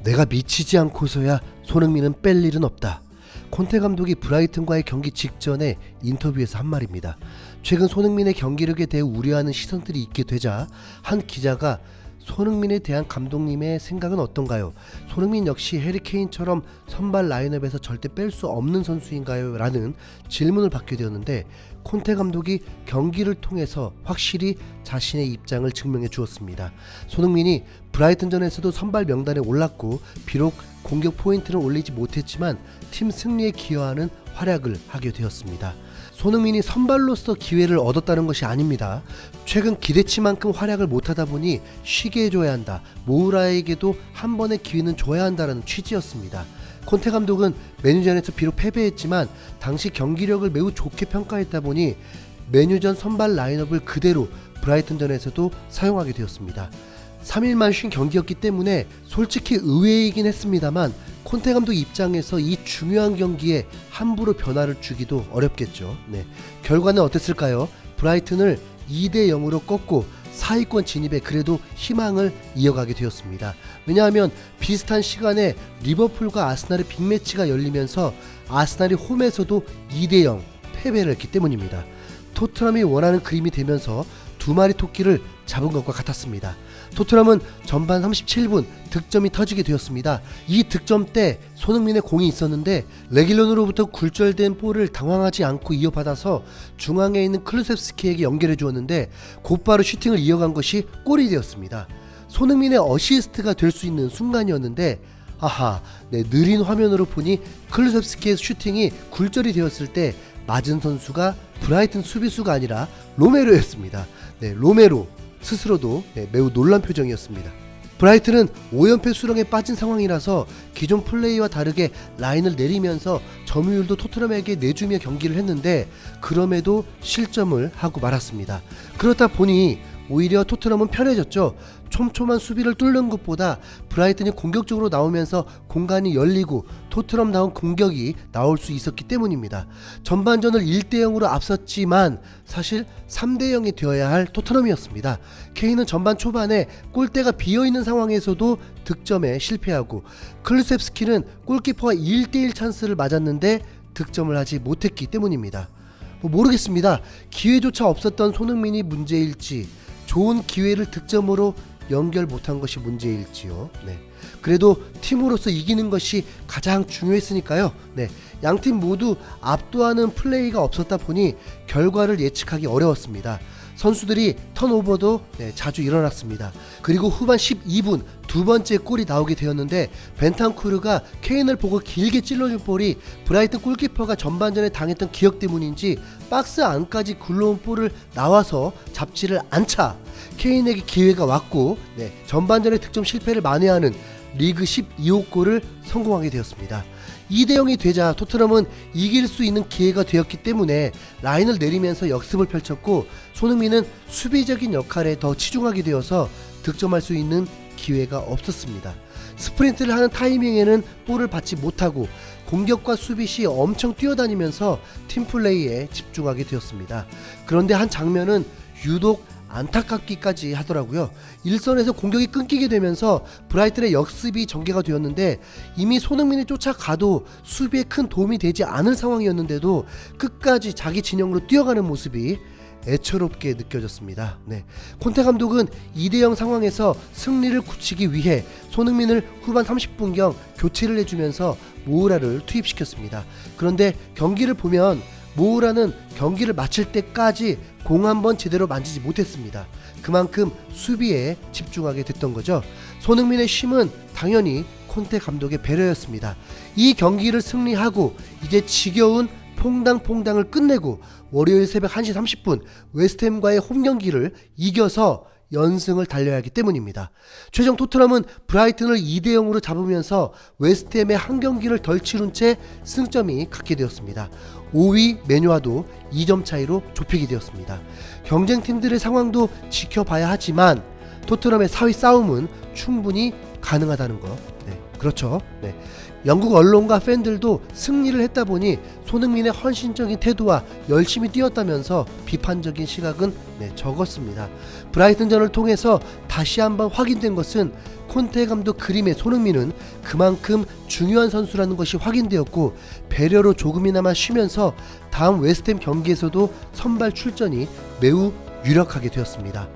내가 미치지 않고서야 손흥민은 뺄 일은 없다. 콘테 감독이 브라이튼과의 경기 직전에 인터뷰에서 한 말입니다. 최근 손흥민의 경기력에 대해 우려하는 시선들이 있게 되자 한 기자가 손흥민에 대한 감독님의 생각은 어떤가요? 손흥민 역시 해리 케인처럼 선발 라인업에서 절대 뺄 수 없는 선수인가요? 라는 질문을 받게 되었는데 콘테 감독이 경기를 통해서 확실히 자신의 입장을 증명해 주었습니다. 손흥민이 브라이튼전에서도 선발 명단에 올랐고 비록 공격 포인트는 올리지 못했지만 팀 승리에 기여하는 활약을 하게 되었습니다. 손흥민이 선발로서 기회를 얻었다는 것이 아닙니다. 최근 기대치만큼 활약을 못하다 보니 쉬게 해줘야 한다. 모우라에게도 한 번의 기회는 줘야 한다는 취지였습니다. 콘테 감독은 메뉴전에서 비록 패배했지만 당시 경기력을 매우 좋게 평가했다 보니 메뉴전 선발 라인업을 그대로 브라이튼전에서도 사용하게 되었습니다. 3일만 쉰 경기였기 때문에 솔직히 의외이긴 했습니다만 콘테 감독 입장에서 이 중요한 경기에 함부로 변화를 주기도 어렵겠죠. 결과는 어땠을까요? 브라이튼을 2대0으로 꺾고 4위권 진입에 그래도 희망을 이어가게 되었습니다. 왜냐하면 비슷한 시간에 리버풀과 아스날의 빅매치가 열리면서 아스날이 홈에서도 2대0 패배를 했기 때문입니다. 토트넘이 원하는 그림이 되면서 두 마리 토끼를 잡은 것과 같았습니다. 토트넘은 전반 37분 득점이 터지게 되었습니다. 이 득점 때 손흥민의 공이 있었는데 레길론으로부터 굴절된 볼을 당황하지 않고 이어받아서 중앙에 있는 클루셉스키에게 연결해 주었는데 곧바로 슈팅을 이어간 것이 골이 되었습니다. 손흥민의 어시스트가 될 수 있는 순간이었는데 느린 화면으로 보니 클루셉스키의 슈팅이 굴절이 되었을 때 맞은 선수가 브라이튼 수비수가 아니라 로메로였습니다. 로메로 스스로도 매우 놀란 표정이었습니다. 브라이튼은 5연패 수렁에 빠진 상황이라서 기존 플레이와 다르게 라인을 내리면서 점유율도 토트넘에게 내주며 경기를 했는데 그럼에도 실점을 하고 말았습니다. 그렇다 보니 오히려 토트넘은 편해졌죠. 촘촘한 수비를 뚫는 것보다 브라이튼이 공격적으로 나오면서 공간이 열리고 토트넘다운 공격이 나올 수 있었기 때문입니다. 전반전을 1대0으로 앞섰지만 사실 3대0이 되어야 할 토트넘이었습니다. 케인은 전반 초반에 골대가 비어있는 상황에서도 득점에 실패하고 클루셉스키는 골키퍼와 1대1 찬스를 맞았는데 득점을 하지 못했기 때문입니다. 모르겠습니다. 기회조차 없었던 손흥민이 문제일지 좋은 기회를 득점으로 연결 못한 것이 문제일지요. 그래도 팀으로서 이기는 것이 가장 중요했으니까요. 양팀 모두 압도하는 플레이가 없었다 보니 결과를 예측하기 어려웠습니다. 선수들이 턴오버도 자주 일어났습니다. 그리고 후반 12분 두 번째 골이 나오게 되었는데 벤탄쿠르가 케인을 보고 길게 찔러준 볼이 브라이튼 골키퍼가 전반전에 당했던 기억 때문인지 박스 안까지 굴러온 볼을 나와서 잡지를 않자 케인에게 기회가 왔고 전반전에 득점 실패를 만회하는 리그 12호 골을 성공하게 되었습니다. 2대0이 되자 토트넘은 이길 수 있는 기회가 되었기 때문에 라인을 내리면서 역습을 펼쳤고 손흥민은 수비적인 역할에 더 치중하게 되어서 득점할 수 있는 기회가 없었습니다. 스프린트를 하는 타이밍에는 볼을 받지 못하고 공격과 수비 시 엄청 뛰어다니면서 팀플레이에 집중하게 되었습니다. 그런데 한 장면은 유독 안타깝기까지 하더라고요. 일선에서 공격이 끊기게 되면서 브라이튼의 역습이 전개가 되었는데 이미 손흥민이 쫓아가도 수비에 큰 도움이 되지 않을 상황이었는데도 끝까지 자기 진영으로 뛰어가는 모습이 애처롭게 느껴졌습니다. 콘테 감독은 2대0 상황에서 승리를 굳히기 위해 손흥민을 후반 30분경 교체를 해주면서 모우라를 투입시켰습니다. 그런데 경기를 보면 모우라는 경기를 마칠 때까지 공 한 번 제대로 만지지 못했습니다. 그만큼 수비에 집중하게 됐던 거죠. 손흥민의 쉼은 당연히 콘테 감독의 배려였습니다. 이 경기를 승리하고 이제 지겨운 퐁당퐁당을 끝내고 월요일 새벽 1시 30분 웨스트햄과의 홈 경기를 이겨서 연승을 달려야 하기 때문입니다. 최종 토트넘은 브라이튼을 2대0으로 잡으면서 웨스트햄의 한 경기를 덜 치룬 채 승점이 같게 되었습니다. 5위 맨유와도 2점 차이로 좁히게 되었습니다. 경쟁팀들의 상황도 지켜봐야 하지만 토트넘의 4위 싸움은 충분히 가능하다는 거. 네, 그렇죠. 네. 영국 언론과 팬들도 승리를 했다 보니 손흥민의 헌신적인 태도와 열심히 뛰었다면서 비판적인 시각은 적었습니다. 브라이튼전을 통해서 다시 한번 확인된 것은 콘테 감독 그림의 손흥민은 그만큼 중요한 선수라는 것이 확인되었고, 배려로 조금이나마 쉬면서 다음 웨스트햄 경기에서도 선발 출전이 매우 유력하게 되었습니다.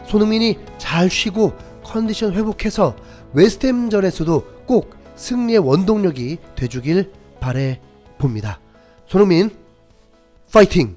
손흥민이 잘 쉬고 컨디션 회복해서 웨스트햄전에서도 꼭 승리의 원동력이 돼주길 바래 봅니다. 손흥민 파이팅!